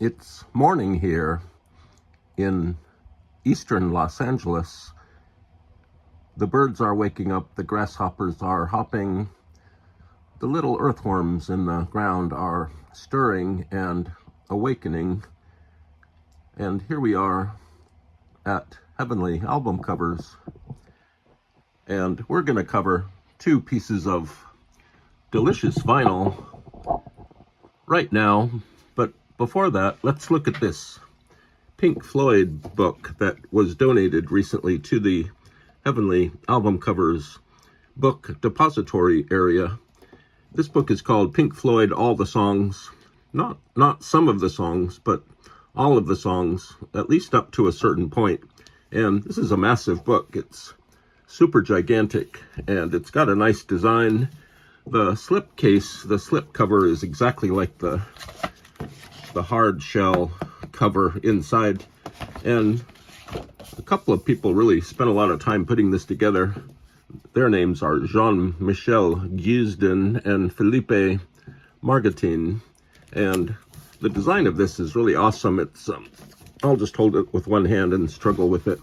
It's morning here in eastern Los Angeles. The birds are waking up, the grasshoppers are hopping, the little earthworms in the ground are stirring and awakening. And here we are at Heavenly Album Covers. And we're going to cover two pieces of delicious vinyl right now. But before that, let's look at this Pink Floyd book that was donated recently to the Heavenly Album Covers book depository area. This book is called Pink Floyd, All the Songs. Not some of the songs, but all of the songs, at least up to a certain point. And this is a massive book. It's super gigantic, and it's got a nice design. The slip case, the slip cover is exactly like the hard shell cover inside. And a couple of people really spent a lot of time putting this together. Their names are Jean-Michel Guisden and Philippe Margatin. And the design of this is really awesome. It's I'll just hold it with one hand and struggle with it.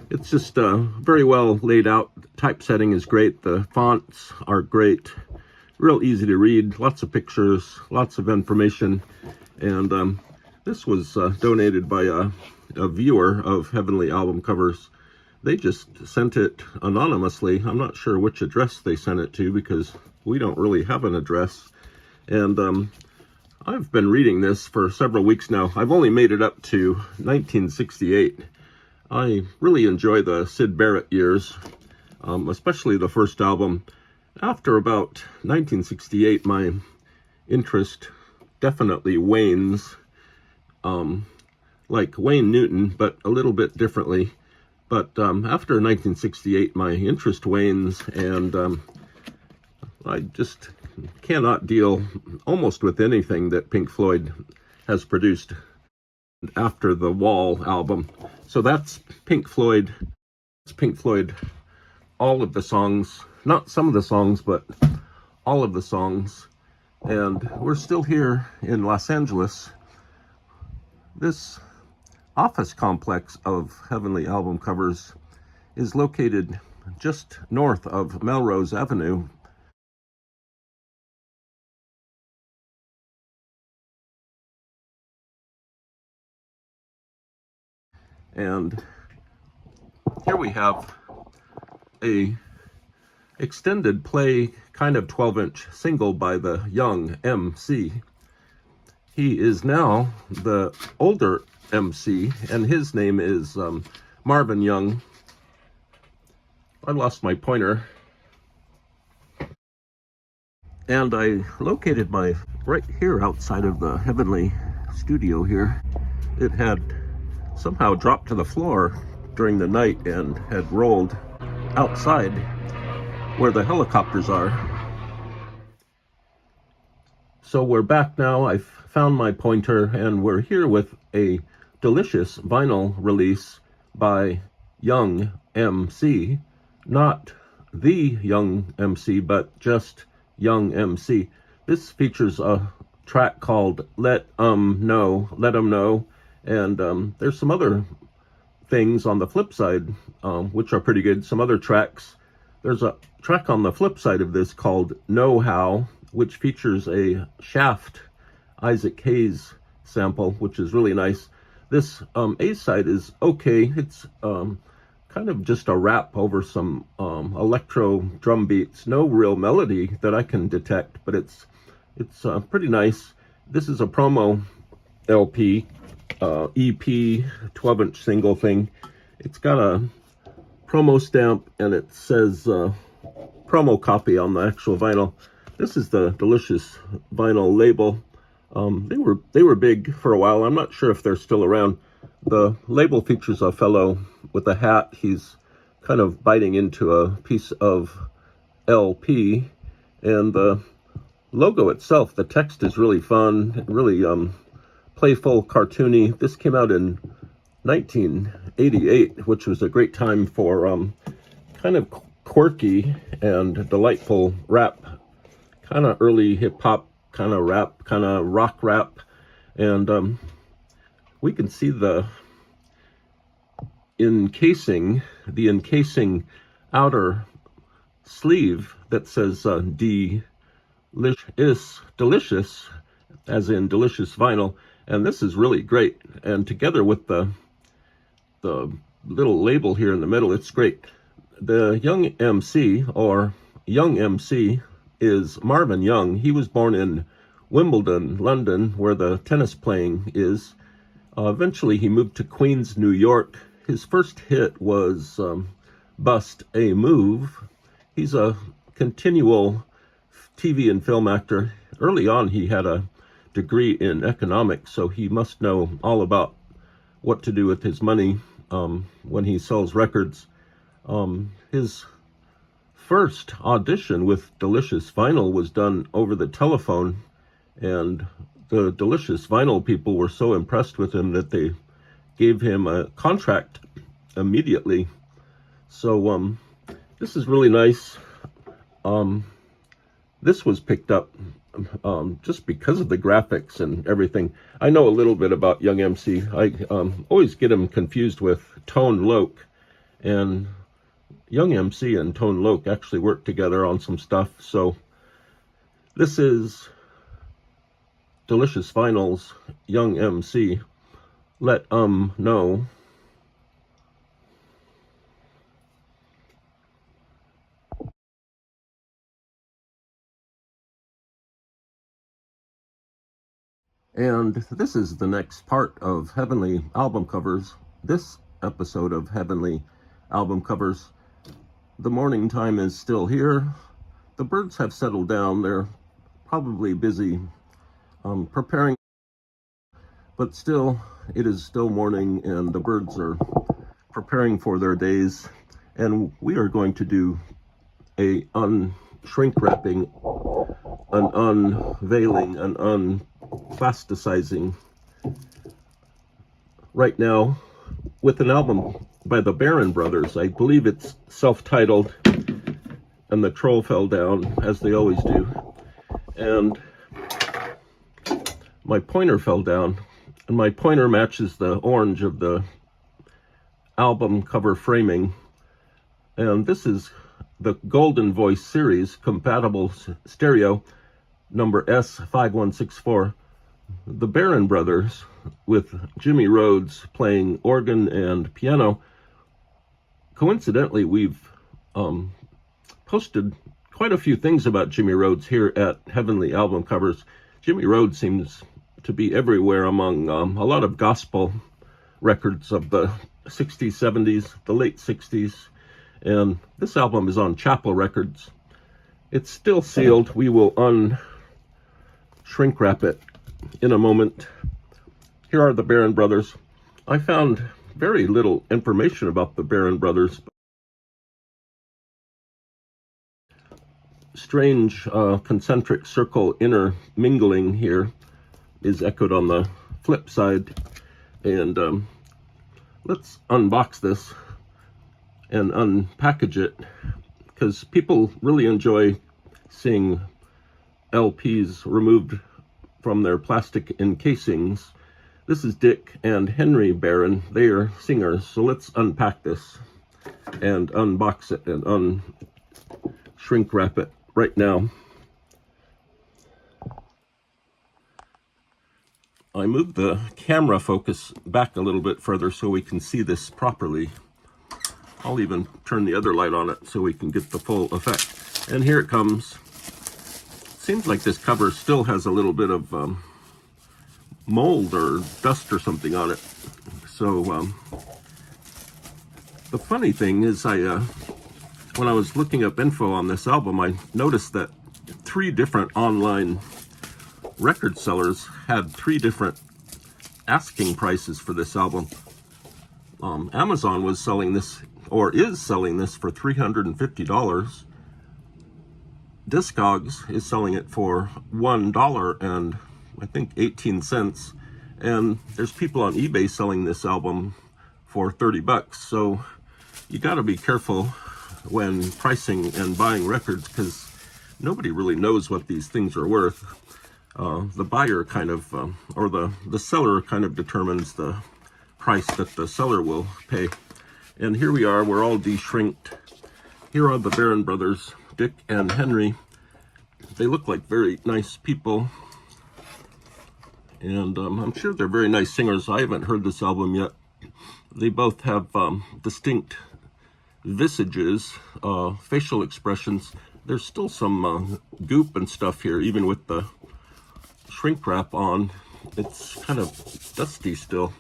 It's just very well laid out. Typesetting is great. The fonts are great. Real easy to read. Lots of pictures, lots of information. And this was donated by a viewer of Heavenly Album Covers. They just sent it anonymously. I'm not sure which address they sent it to because we don't really have an address. And I've been reading this for several weeks now. I've only made it up to 1968. I really enjoy the Syd Barrett years, especially the first album. After about 1968, my interest definitely wanes, like Wayne Newton, but a little bit differently. But after 1968, my interest wanes, and I just cannot deal almost with anything that Pink Floyd has produced after the Wall album. So that's Pink Floyd. It's Pink Floyd, all of the songs, not some of the songs, but all of the songs. And we're still here in Los Angeles. This office complex of Heavenly Album Covers is located just north of Melrose Avenue. And here we have a extended play, kind of 12-inch single by the young MC. He is now the older MC, and his name is Marvin Young. I lost my pointer. And I located my right here outside of the Heavenly studio here. It had somehow dropped to the floor during the night and had rolled outside where the helicopters are. So we're back now. I've found my pointer, and we're here with a delicious vinyl release by Young MC. Not the Young MC, but just Young MC. This features a track called Let 'Em Know, and there's some other things on the flip side, which are pretty good. Some other tracks. There's a track on the flip side of this called Know How, which features a Shaft Isaac Hayes sample, which is really nice. This A-side is okay. It's kind of just a rap over some electro drum beats. No real melody that I can detect, but it's pretty nice. This is a promo LP, EP, 12-inch single thing. It's got a promo stamp, and it says promo copy on the actual vinyl. This is the delicious vinyl label. They were big for a while. I'm not sure if they're still around. The label features a fellow with a hat. He's kind of biting into a piece of LP, and the logo itself, the text is really fun, really playful, cartoony. This came out in 1988, which was a great time for kind of quirky and delightful rap, kind of early hip hop, kind of rap, kind of rock rap. And we can see the encasing outer sleeve that says delicious, as in delicious vinyl, and this is really great. And together with the little label here in the middle, it's great. The Young MC, or Young MC, is Marvin Young. He was born in Wimbledon, London, where the tennis playing is. Eventually he moved to Queens, New York. His first hit was Bust a Move. He's a continual TV and film actor. Early on he had a degree in economics, so he must know all about what to do with his money when he sells records. His first audition with Delicious Vinyl was done over the telephone, and the Delicious Vinyl people were so impressed with him that they gave him a contract immediately. So this is really nice. This was picked up just because of the graphics and everything. I know a little bit about Young MC. I always get him confused with Tone Loc, and Young MC and Tone Loc actually work together on some stuff. So this is Delicious Vinyl's Young MC. Let know. And this is the next part of Heavenly Album Covers. This episode of Heavenly Album Covers. The morning time is still here. The birds have settled down. They're probably busy preparing, but still, it is still morning and the birds are preparing for their days. And we are going to do a shrink wrapping, an unveiling, an unplasticizing right now with an album by the Barron Brothers. I believe it's self-titled, and the troll fell down, as they always do. And my pointer fell down, and my pointer matches the orange of the album cover framing. And this is the Golden Voice series, compatible stereo, number S5164. The Barron Brothers, with Jimmy Rhodes playing organ and piano. Coincidentally, we've posted quite a few things about Jimmy Rhodes here at Heavenly Album Covers. Jimmy Rhodes seems to be everywhere among a lot of gospel records of the 60s, 70s, the late 60s. And this album is on Chapel Records. It's still sealed. We will shrink wrap it in a moment. Here are the Barron Brothers. I found very little information about the Barron Brothers. Strange concentric circle intermingling here is echoed on the flip side. And let's unbox this and unpackage it, because people really enjoy seeing LPs removed from their plastic encasings. This is Dick and Henry Barron. They are singers. So let's unpack this and unbox it and shrink wrap it right now. I moved the camera focus back a little bit further so we can see this properly. I'll even turn the other light on it so we can get the full effect. And here it comes. Seems like this cover still has a little bit of mold or dust or something on it. So the funny thing is, when I was looking up info on this album, I noticed that 3 different online record sellers had 3 different asking prices for this album. Amazon was selling this, or is selling this, for $350. Discogs is selling it for $1 and I think 18 cents. And there's people on eBay selling this album for $30. So you got to be careful when pricing and buying records, because nobody really knows what these things are worth. the buyer kind of, or the seller kind of determines the price that the seller will pay. And here we are, we're all de-shrinked. Here are the Barron Brothers, Dick and Henry. They look like very nice people. And I'm sure they're very nice singers. I haven't heard this album yet. They both have distinct visages, facial expressions. There's still some goop and stuff here, even with the shrink wrap on. It's kind of dusty still.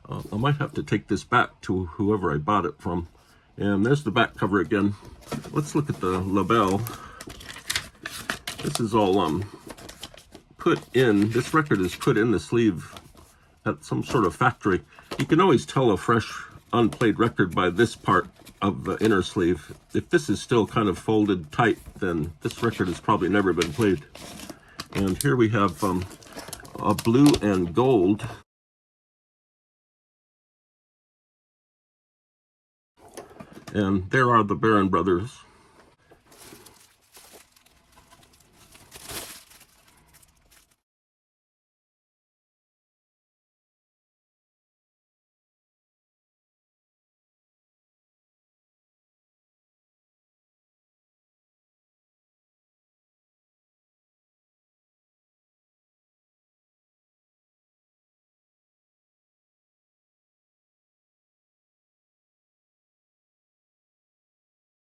I might have to take this back to whoever I bought it from. And there's the back cover again. Let's look at the label. This is all put in, this record is put in the sleeve at some sort of factory. You can always tell a fresh unplayed record by this part of the inner sleeve. If this is still kind of folded tight, then this record has probably never been played. And here we have a blue and gold. And there are the Barron Brothers.